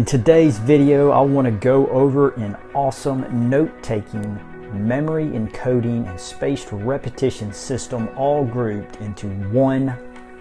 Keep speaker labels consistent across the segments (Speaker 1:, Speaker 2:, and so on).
Speaker 1: In today's video, I want to go over an awesome note-taking, memory encoding, and spaced repetition system all grouped into one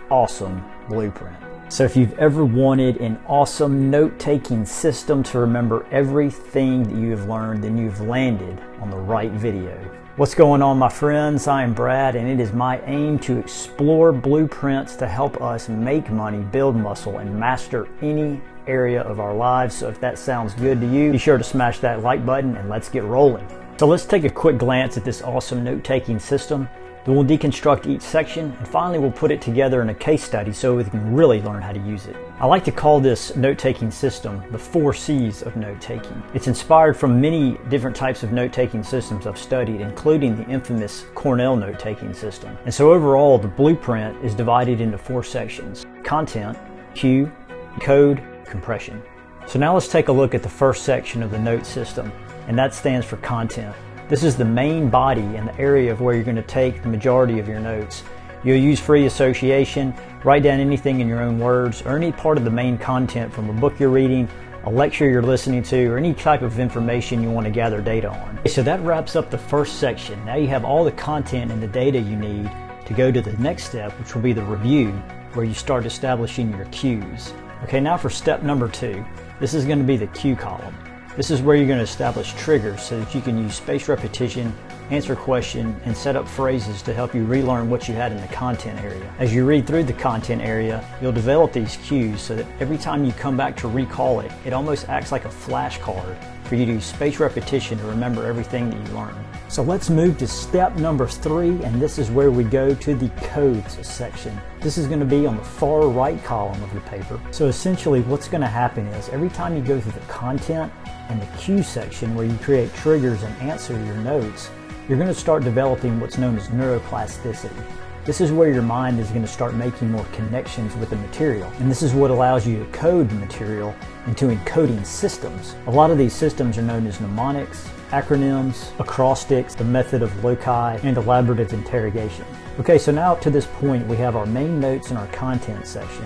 Speaker 1: awesome blueprint. So if you've ever wanted an awesome note-taking system to remember everything that you have learned, then you've landed on the right video. What's going on, my friends? I am Brad, and it is my aim to explore blueprints to help us make money, build muscle, and master any area of our lives. So if that sounds good to you, be sure to smash that like button and let's get rolling. So let's take a quick glance at this awesome note-taking system. Then we'll deconstruct each section, and finally we'll put it together in a case study so we can really learn how to use it. I like to call this note-taking system the 4 C's of note-taking. It's inspired from many different types of note-taking systems I've studied, including the infamous Cornell note-taking system. And so overall, the blueprint is divided into 4 sections: content, cue, code, compression. So now let's take a look at the first section of the note system, and that stands for content. This is the main body and the area of where you're going to take the majority of your notes. You'll use free association, write down anything in your own words, or any part of the main content from a book you're reading, a lecture you're listening to, or any type of information you want to gather data on. So that wraps up the first section. Now you have all the content and the data you need to go to the next step, which will be the review, where you start establishing your cues. Okay, now for step number 2. This is going to be the cue column. This is where you're going to establish triggers so that you can use spaced repetition, answer questions, and set up phrases to help you relearn what you had in the content area. As you read through the content area, you'll develop these cues so that every time you come back to recall it, it almost acts like a flashcard for you to use spaced repetition to remember everything that you learned. So let's move to step number 3, and this is where we go to the codes section. This is going to be on the far right column of your paper. So essentially what's going to happen is every time you go through the content and the cue section where you create triggers and answer your notes, you're going to start developing what's known as neuroplasticity. This is where your mind is going to start making more connections with the material, and this is what allows you to code the material into encoding systems. A lot of these systems are known as mnemonics, acronyms, acrostics, the method of loci, and elaborative interrogation. Okay, so now up to this point we have our main notes in our content section.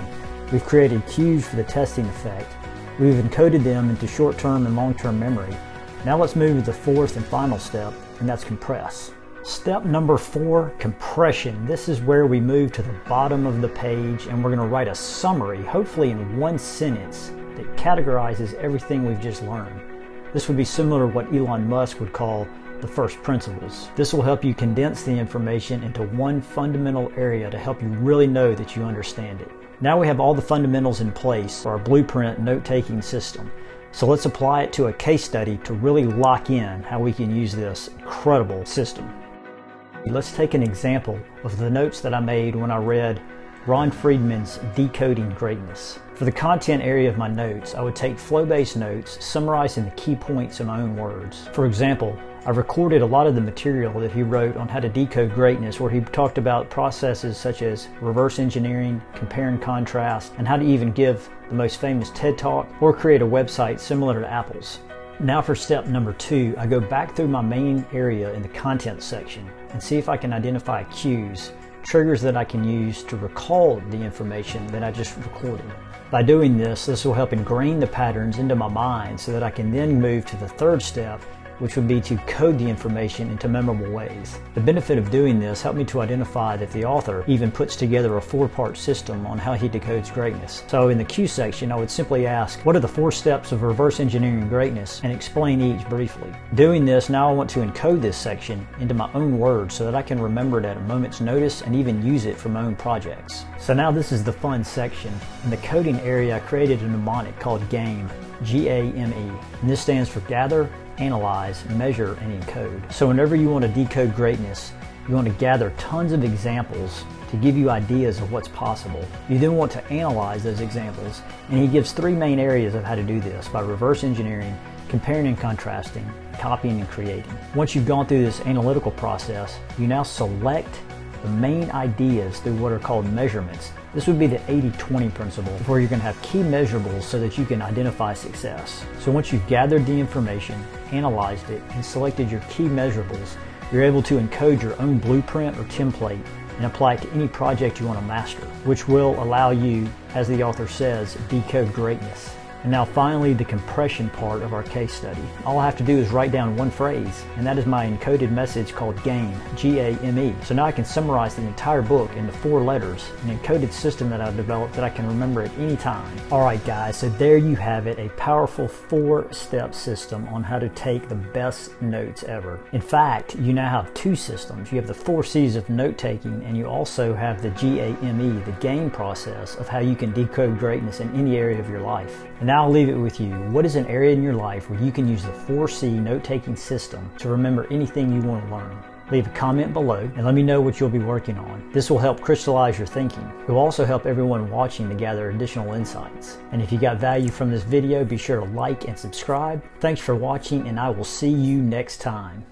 Speaker 1: We've created cues for the testing effect. We've encoded them into short-term and long-term memory. Now let's move to the fourth and final step, and that's compress. Step number 4, compression. This is where we move to the bottom of the page, and we're going to write a summary, hopefully in one sentence, that categorizes everything we've just learned. This would be similar to what Elon Musk would call the first principles. This will help you condense the information into one fundamental area to help you really know that you understand it. Now we have all the fundamentals in place for our blueprint note-taking system. So let's apply it to a case study to really lock in how we can use this incredible system. Let's take an example of the notes that I made when I read Ron Friedman's Decoding Greatness. For the content area of my notes, I would take flow-based notes summarizing the key points in my own words. For example, I recorded a lot of the material that he wrote on how to decode greatness, where he talked about processes such as reverse engineering, compare and contrast, and how to even give the most famous TED Talk or create a website similar to Apple's. Now for step number 2, I go back through my main area in the content section and see if I can identify cues, triggers that I can use to recall the information that I just recorded. By doing this, this will help ingrain the patterns into my mind so that I can then move to the third step, which would be to code the information into memorable ways. The benefit of doing this helped me to identify that the author even puts together a 4-part system on how he decodes greatness. So in the cue section, I would simply ask, what are the 4 steps of reverse engineering greatness, and explain each briefly. Doing this, now I want to encode this section into my own words so that I can remember it at a moment's notice and even use it for my own projects. So now this is the fun section. In the coding area, I created a mnemonic called GAME, G-A-M-E, and this stands for gather, analyze, measure, and encode. So whenever you want to decode greatness, you want to gather tons of examples to give you ideas of what's possible. You then want to analyze those examples, and he gives 3 main areas of how to do this: by reverse engineering, comparing and contrasting, copying and creating. Once you've gone through this analytical process, you now select the main ideas through what are called measurements. This would be the 80-20 principle, where you're going to have key measurables so that you can identify success. So once you've gathered the information, analyzed it, and selected your key measurables, you're able to encode your own blueprint or template and apply it to any project you want to master, which will allow you, as the author says, decode greatness. And now finally, the compression part of our case study. All I have to do is write down one phrase, and that is my encoded message called GAME, G-A-M-E. So now I can summarize the entire book into 4 letters, an encoded system that I've developed that I can remember at any time. Alright guys, so there you have it, a powerful 4-step system on how to take the best notes ever. In fact, you now have 2 systems. You have the 4 C's of note taking, and you also have the GAME, the GAME process of how you can decode greatness in any area of your life. And now I'll leave it with you. What is an area in your life where you can use the 4C note-taking system to remember anything you want to learn? Leave a comment below and let me know what you'll be working on. This will help crystallize your thinking. It will also help everyone watching to gather additional insights. And if you got value from this video, be sure to like and subscribe. Thanks for watching, and I will see you next time.